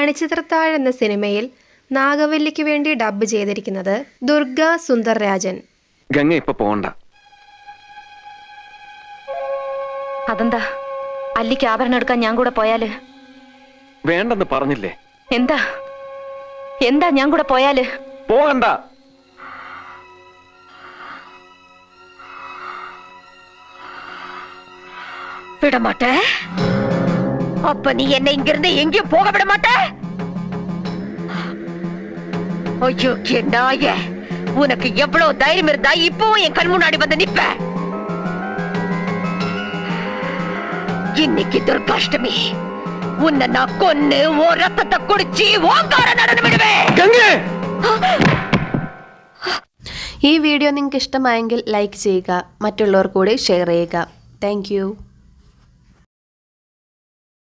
മണിച്ചിത്രത്താഴ് എന്ന സിനിമയിൽ നാഗവല്ലിക്ക് വേണ്ടി ഡബ് ചെയ്തിരിക്കുന്നത് ദുർഗ സുന്ദർരാജൻ. ഗംഗ ഇപ്പൊ പോണ്ട. അതെന്താ? അല്ലിക്ക് ആഭരണം എടുക്കാൻ ഞാൻ കൂടെ പോയാല്? വേണ്ടെന്ന് പറഞ്ഞില്ലേ? എന്താ എന്താ ഞാൻ കൂടെ പോയാല്? പോകണ്ട. விடமாட்டே. அப்ப நீ என்ன இங்கிருந்து எங்கேயும் போக விட மாட்டே. ஐயோ நாயே, உனக்கு எவ்வளவு தைரியம் இருந்தா இப்பவும் என் கண் முன்னாடி வந்து நிப்ப? இன்னைக்கு துர்காஷ்டமி, உன்னை நான் கொன்னு ஓ ரத்தத்தை குடிச்சு ஓங்கார நடனம் விடுவேன். ഈ വീഡിയോ നിങ്ങൾക്ക് ഇഷ്ടമായെങ്കിൽ ലൈക്ക് ചെയ്യുക, മറ്റുള്ളവർ കൂടി ഷെയർ ചെയ്യുക. Thank you.